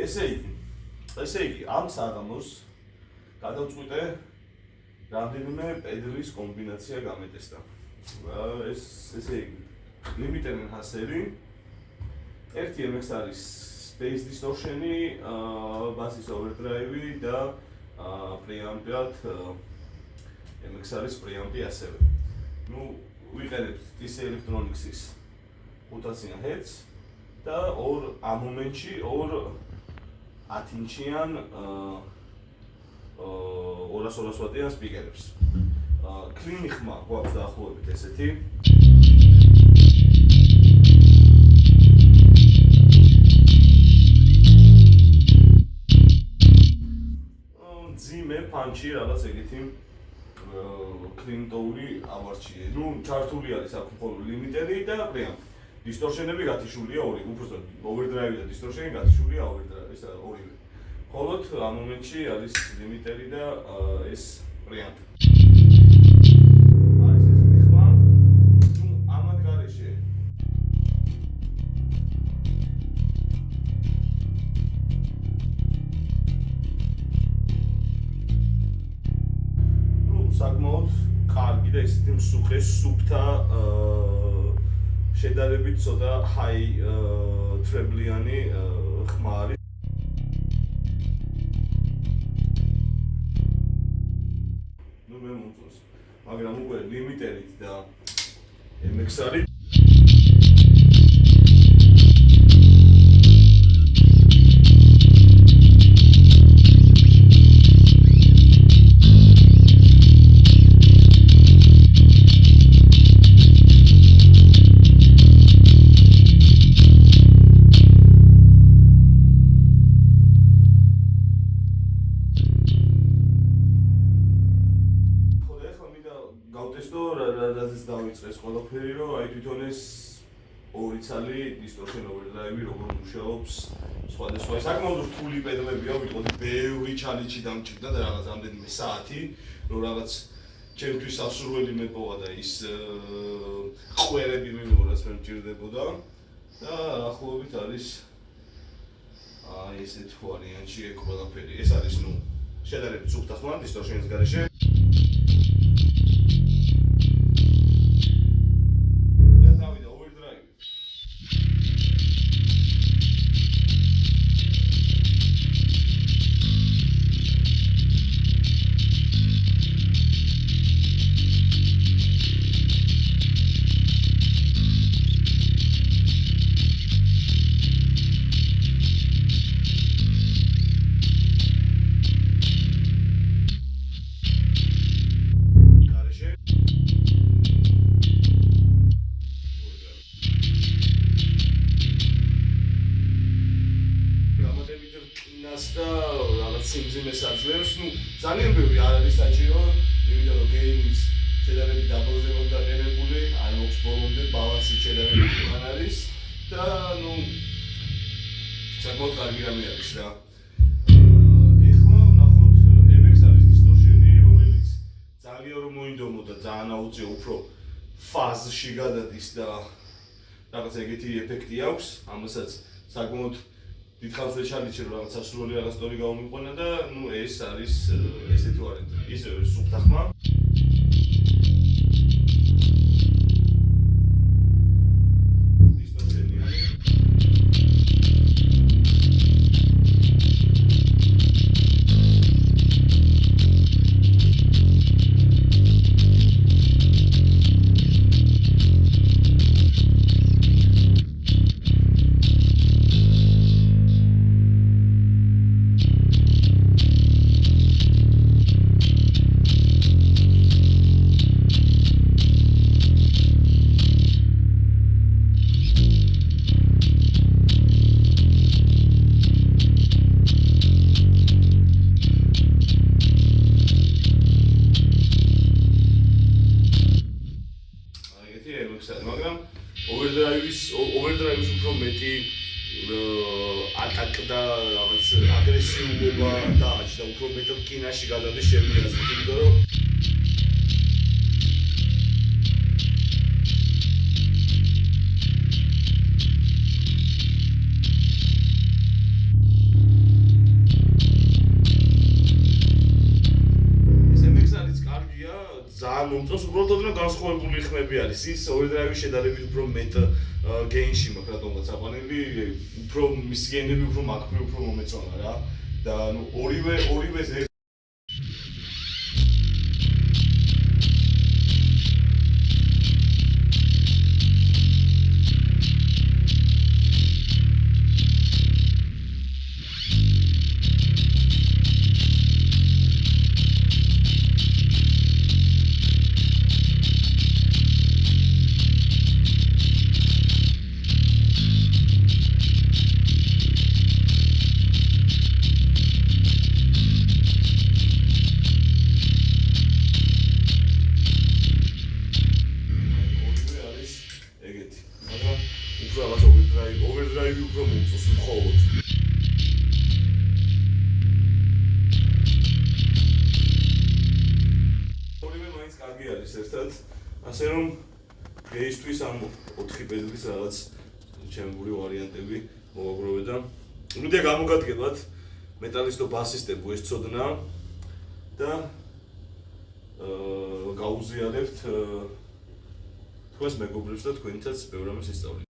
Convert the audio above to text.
ესე იგი, ამ საღამოს გადავწყვიტე რამდენიმე პედლის კომბინაცია გამეტესტა. ესე იგი, limiter enhancer-ი, ერთი MX არის bass distortion-ი, bass overdrive-ი და preamp-ად MX არის preamp-ი ასევე. ვიყენებთ ის electronics-ის 500 Hz და ამ მომენტში 10 ინჩიან 200 ვატიან სპიკერებს. კლინი ხმა გვაქვს დაახლოებით ესეთი. ძიმე პანჩი რაღაც ეგეთი კლინტოური ავარჩიე. ჩართული არის აქ მხოლოდ ლიმიტერი და preamp. distortion-ები გათიშულია ორი, უბრალოდ overdrive და distortion-ი გათიშულია overdrive, ეს ორივე. მხოლოდ ამ მომენტში არის ლიმიტერი და ეს preamp. არის ესეთი ხმა. ამათ გარეშე საკმაოდ კარგი და ესეთი მსუხე სუფთა შედარებით ცოტა high treble-იანი ხმა არის. მე მომწონს, მაგრამ უკვე ლიმიტერით და MX არის დავიწყეს ყველაფერი, რომ აი თვითონ ეს ორი ცალი distortion overdrive როგორ მუშაობს სხვადასხვა. საკმაოდ რთული პედლებია, ვიტყოდი ბევრი ჩალენჯი დამჭირდა და რაღაც რამდენიმე საათი, რომ რაღაც ჩემთვის სასურველი მეპოვა და ის ყვერები მიმოვრაც მე მჭირდებოდა და ახლობით არის ესეთ ვარიანტში ეგ ყველაფერი. ეს არის შედარებით სუფთა ხმა distortion-ის გარეშე. სიმძიმეს აძლევს, ძალიან ბევრი არ არის საჭირო, იმიტომ რომ gain-ის შედარებით დაბალზე მოს დაყენებული, Inox ბოლომდე ბალანსი შედარებით უკან არის და საკმაოდ კარგი რამე არის რა. ეხლა ვნახოთ MX არის distortion-ი, რომელიც ძალიან რომ მოინდომო და ძალიან აუწიო უფრო ფაზში გადადის და რაღაც ეგეთი ეფექტი აქვს, ამასაც საკმაოდ დიდხანს ვეჩალიჩე რომ რაღაც სასურველი რაღაც სტორი გავმიყვანა და ეს არის ესეთი ვარიანტი. ისე სუფთა ხმა. მაგრამ overdrive-ის უფრო მეტი ატაკ და რაღაც აგრესიულობა დააჭდა, უფრო მეტ რკინაში გადადის ჩემი აზრით, იმიტომ რომ არ მომწონს, უბრალოდ ოდნავ განსხვავებული ხმები არის. ის overdrive-ი შედარებით უფრო მეტ გეინში მაქვს, რატომღაც აყვანილი, უფრო მის გეინები უფრო მაგფრი, უფრო მომეწონა რა. და ანუ ორივე ზე overdrive უფრო მომწონს მხოლოდ. ორივე მაინც კარგი არის ერთად, ასე რომ გეისთვის ამ 4 პედალის რაღაც ჩემებული ვარიანტები მოვაგროვე და მოდია გამოგადგებათ მეტალისტო ბასისტებო ეს ცოდნა და გაუზიარებთ თქვენს მეგობრებს და თქვენთაც ბევრ რამეს ისწავლით.